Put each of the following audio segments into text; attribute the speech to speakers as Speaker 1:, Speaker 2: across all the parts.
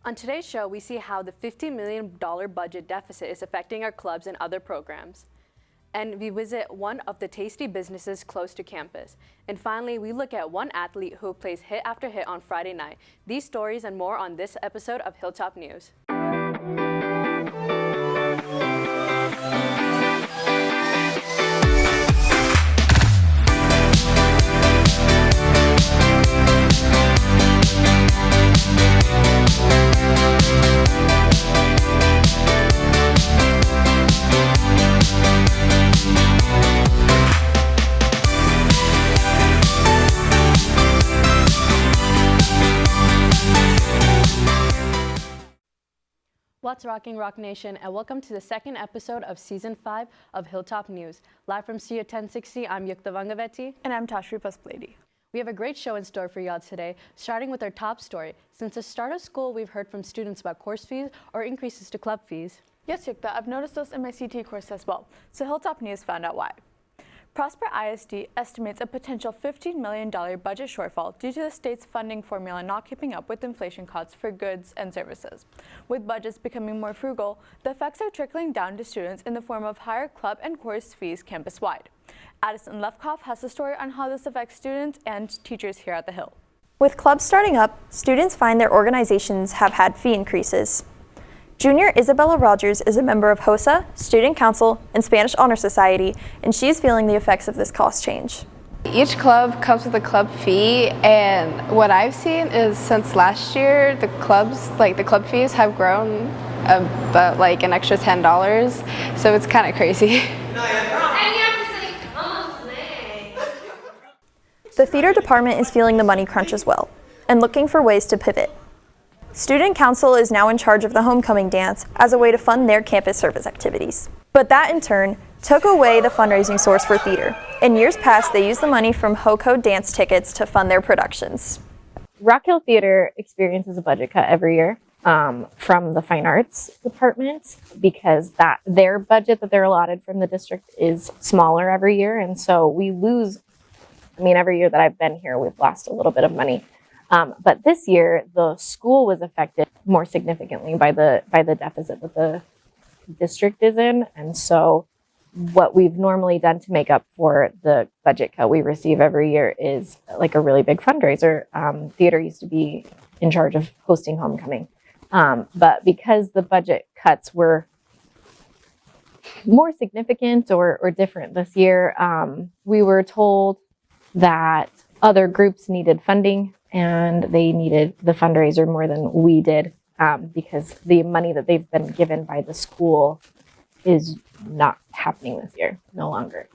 Speaker 1: On today's show, we see how the $50 million budget deficit is affecting our clubs and other programs. And we visit one of the tasty businesses close to campus. And finally, we look at one athlete who plays hit after hit on Friday night. These stories and more on this episode of Hilltop News. What's rocking, Rock Nation, and welcome to the second episode of Season 5 of Hilltop News. Live from Studio 1060, I'm Yuktha Vangaveti.
Speaker 2: And I'm Tashvi Pasupulati.
Speaker 1: We have a great show in store for y'all today, starting with our top story. Since the start of school, we've heard from students about course fees or increases to club fees.
Speaker 2: Yes, Yuktha, I've noticed this in my CT course as well, so Hilltop News found out why. Prosper ISD estimates a potential $15 million budget shortfall due to the state's funding formula not keeping up with inflation costs for goods and services. With budgets becoming more frugal, the effects are trickling down to students in the form of higher club and course fees campus-wide. Addison Lefkoff has a story on how this affects students and teachers here at the Hill.
Speaker 3: With clubs starting up, students find their organizations have had fee increases. Junior Isabella Rogers is a member of HOSA, Student Council, and Spanish Honor Society, and she is feeling the effects of this cost change.
Speaker 4: Each club comes with a club fee, and what I've seen is since last year, the club fees have grown about an extra $10, so it's kind of crazy.
Speaker 3: The theater department is feeling the money crunch as well, and looking for ways to pivot. Student Council is now in charge of the homecoming dance as a way to fund their campus service activities. But that in turn took away the fundraising source for theater. In years past, they used the money from HOCO dance tickets to fund their productions.
Speaker 5: Rock Hill Theater experiences a budget cut every year from the Fine Arts Department because their budget that they're allotted from the district is smaller every year. And so we lose, every year that I've been here, we've lost a little bit of money. But this year, the school was affected more significantly by the deficit that the district is in. And so what we've normally done to make up for the budget cut we receive every year is a really big fundraiser. Theater used to be in charge of hosting homecoming. But because the budget cuts were more significant or different this year, we were told that other groups needed funding and they needed the fundraiser more than we did because the money that they've been given by the school is not happening this year, no longer.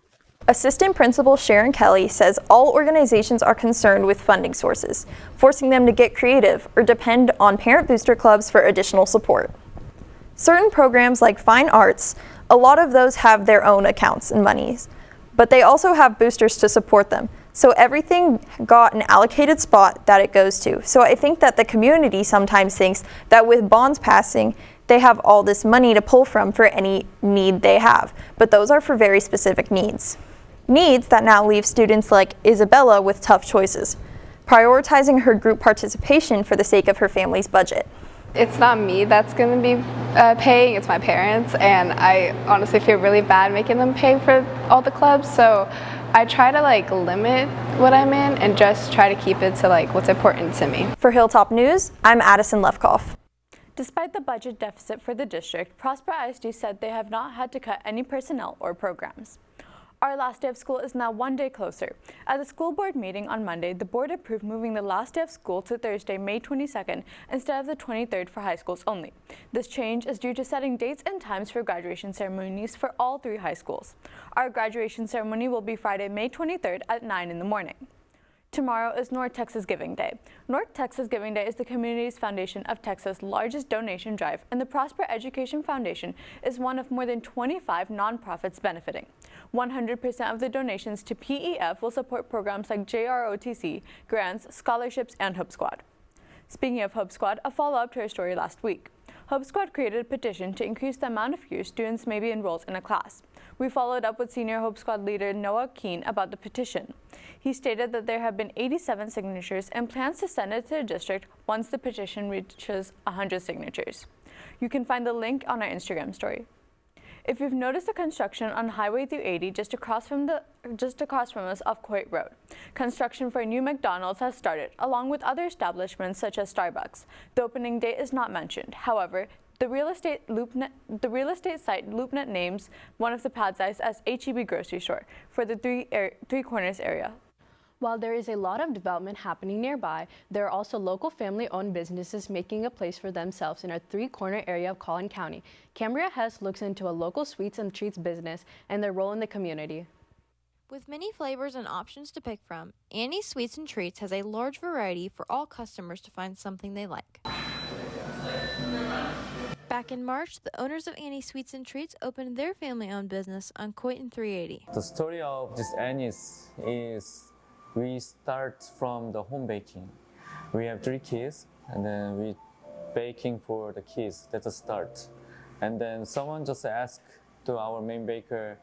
Speaker 3: Assistant Principal Sharon Kelly says all organizations are concerned with funding sources, forcing them to get creative or depend on parent booster clubs for additional support. Certain programs like Fine Arts, a lot of those have their own accounts and monies, but they also have boosters to support them. So everything got an allocated spot that it goes to. So I think that the community sometimes thinks that with bonds passing, they have all this money to pull from for any need they have. But those are for very specific needs. Needs that now leave students like Isabella with tough choices, prioritizing her group participation for the sake of her family's budget.
Speaker 4: It's not me that's going to be paying, it's my parents, and I honestly feel really bad making them pay for all the clubs, so I try to limit what I'm in and just try to keep it to what's important to me.
Speaker 3: For Hilltop News, I'm Addison Lefkoff.
Speaker 2: Despite the budget deficit for the district, Prosper ISD said they have not had to cut any personnel or programs. Our last day of school is now one day closer. At the school board meeting on Monday, the board approved moving the last day of school to Thursday, May 22nd, instead of the 23rd for high schools only. This change is due to setting dates and times for graduation ceremonies for all 3 high schools. Our graduation ceremony will be Friday, May 23rd at 9 in the morning. Tomorrow is North Texas Giving Day. North Texas Giving Day is the Communities Foundation of Texas' largest donation drive, and the Prosper Education Foundation is one of more than 25 nonprofits benefiting. 100% of the donations to PEF will support programs like JROTC, grants, scholarships, and Hope Squad. Speaking of Hope Squad, a follow-up to our story last week. Hope Squad created a petition to increase the amount of years students may be enrolled in a class. We followed up with Senior Hope Squad leader Noah Keene about the petition. He stated that there have been 87 signatures and plans to send it to the district once the petition reaches 100 signatures. You can find the link on our Instagram story. If you've noticed the construction on Highway 380 just across from us off Coit Rd, construction for a new McDonald's has started, along with other establishments such as Starbucks. The opening date is not mentioned. However, the real estate site LoopNet names one of the pad sites as HEB grocery store for the Three Corners area.
Speaker 1: While there is a lot of development happening nearby, there are also local family-owned businesses making a place for themselves in our three-corner area of Collin County. Cambria Hess looks into a local sweets and treats business and their role in the community.
Speaker 6: With many flavors and options to pick from, Annie's Sweets and Treats has a large variety for all customers to find something they like. Back in March, the owners of Annie's Sweets and Treats opened their family-owned business on Coit and 380.
Speaker 7: The story of this Annie's is we start from the home baking. We have 3 kids, and then we baking for the kids. That's a start. And then someone just asked to our main baker,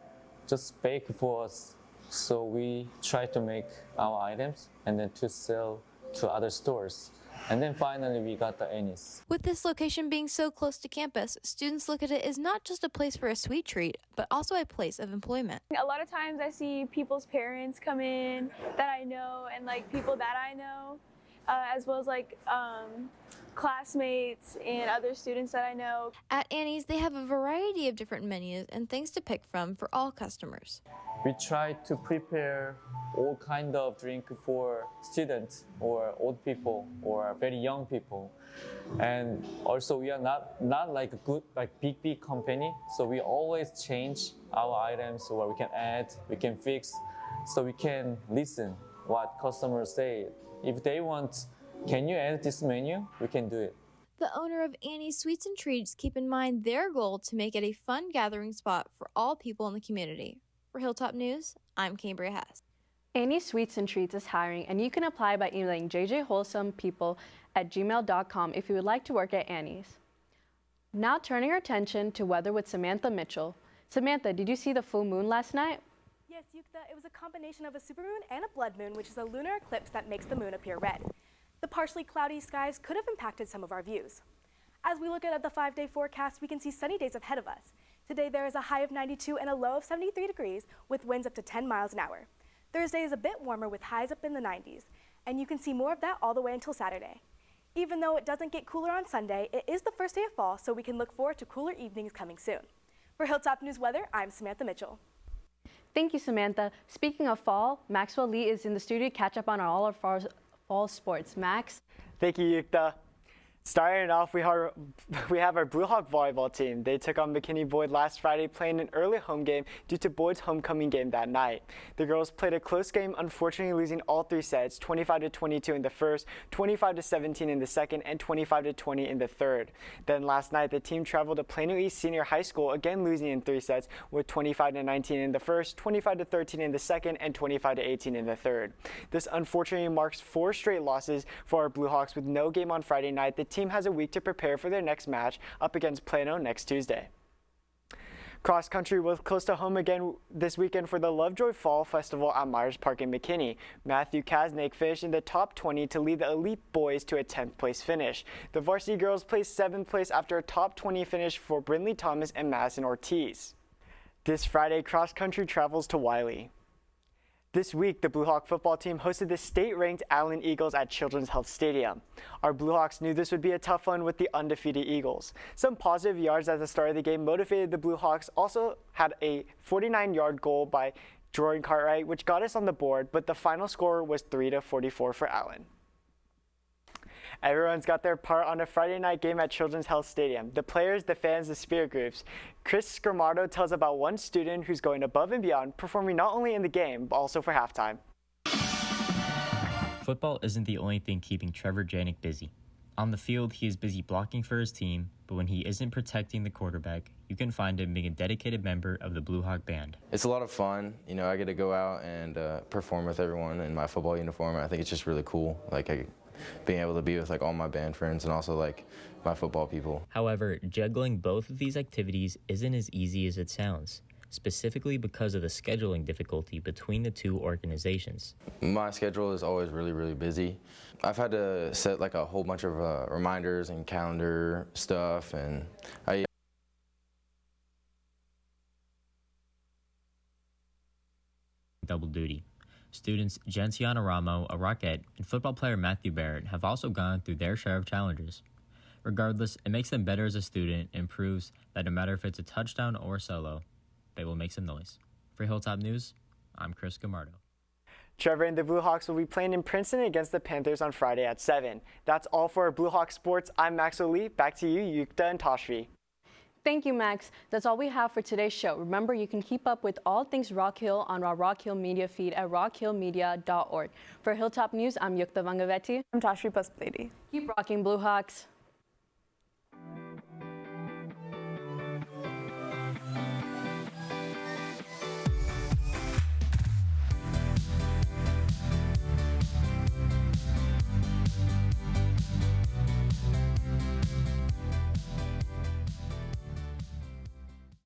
Speaker 7: just bake for us. So we try to make our items and then to sell to other stores. And then finally we got the Annie's.
Speaker 6: With this location being so close to campus, students look at it as not just a place for a sweet treat, but also a place of employment.
Speaker 8: A lot of times I see people's parents come in that I know and like people that I know, as well as like classmates and other students that I know.
Speaker 6: At Annie's, they have a variety of different menus and things to pick from for all customers.
Speaker 7: We try to prepare all kind of drink for students or old people or very young people. And also we are not like a good, like big company. So we always change our items or we can add, we can fix, so we can listen what customers say. If they want, can you add this menu? We can do it.
Speaker 6: The owner of Annie's Sweets and Treats keep in mind their goal to make it a fun gathering spot for all people in the community. For Hilltop News, I'm Cambria Hess.
Speaker 1: Annie's Sweets and Treats is hiring, and you can apply by emailing jjwholesomepeople@gmail.com if you would like to work at Annie's. Now turning our attention to weather with Samantha Mitchell. Samantha, did you see the full moon last night?
Speaker 9: Yes, Yuktha, it was a combination of a supermoon and a blood moon, which is a lunar eclipse that makes the moon appear red. The partially cloudy skies could have impacted some of our views. As we look at the 5-day forecast, we can see sunny days ahead of us. Today there is a high of 92 and a low of 73 degrees with winds up to 10 miles an hour. Thursday is a bit warmer with highs up in the 90s, and you can see more of that all the way until Saturday. Even though it doesn't get cooler on Sunday, it is the first day of fall, so we can look forward to cooler evenings coming soon. For Hilltop News Weather, I'm Samantha Mitchell.
Speaker 1: Thank you, Samantha. Speaking of fall, Maxwell Lee is in the studio to catch up on all our fall sports. Max?
Speaker 10: Thank you, Yuktha. Starting off, we have our Blue Hawk volleyball team. They took on McKinney Boyd last Friday, playing an early home game due to Boyd's homecoming game that night. The girls played a close game, unfortunately losing all 3 sets, 25-22 in the first, 25-17 in the second, and 25-20 in the third. Then last night, the team traveled to Plano East Senior High School, again losing in 3 sets, with 25-19 in the first, 25-13 in the second, and 25-18 in the third. This unfortunately marks 4 straight losses for our Blue Hawks with no game on Friday night. The team has a week to prepare for their next match up against Plano next Tuesday. Cross country was close to home again this weekend for the Lovejoy Fall Festival at Myers Park in McKinney. Matthew Kaznick finished in the top 20 to lead the elite boys to a 10th place finish. The varsity girls placed 7th place after a top 20 finish for Brindley Thomas and Madison Ortiz. This Friday, cross country travels to Wiley. This week, the Blue Hawk football team hosted the state-ranked Allen Eagles at Children's Health Stadium. Our Blue Hawks knew this would be a tough one with the undefeated Eagles. Some positive yards at the start of the game motivated the Blue Hawks. Also had a 49-yard goal by Jordan Cartwright, which got us on the board, but the final score was 3-44 for Allen. Everyone's got their part on a Friday night game at Children's Health Stadium. The players, the fans, the spirit groups. Chris Scrimardo tells about one student who's going above and beyond, performing not only in the game, but also for halftime.
Speaker 11: Football isn't the only thing keeping Trevor Janik busy. On the field, he is busy blocking for his team, but when he isn't protecting the quarterback, you can find him being a dedicated member of the Blue Hawk Band.
Speaker 12: It's a lot of fun. You know, I get to go out and perform with everyone in my football uniform. I think it's just really cool. Being able to be with all my band friends and also my football people.
Speaker 11: However, juggling both of these activities isn't as easy as it sounds. specifically because of the scheduling difficulty between the two organizations.
Speaker 12: My schedule is always really, really busy. I've had to set like a whole bunch of reminders and calendar stuff, and I
Speaker 11: double duty. Students Gentiana Ramo, a Rocket, and football player Matthew Barrett have also gone through their share of challenges. Regardless, it makes them better as a student and proves that no matter if it's a touchdown or a solo, they will make some noise. For Hilltop News, I'm Chris Gamardo.
Speaker 10: Trevor and the Blue Hawks will be playing in Princeton against the Panthers on Friday at 7. That's all for our Blue Hawk Sports. I'm Maxwell Lee. Back to you, Yuktha and Tashvi.
Speaker 1: Thank you, Max. That's all we have for today's show. Remember, you can keep up with all things Rock Hill on our Rock Hill Media feed at rockhillmedia.org. For Hilltop News, I'm Yuktha Vangaveti.
Speaker 2: I'm Tashvi Pasupulati.
Speaker 1: Keep rocking, Blue Hawks.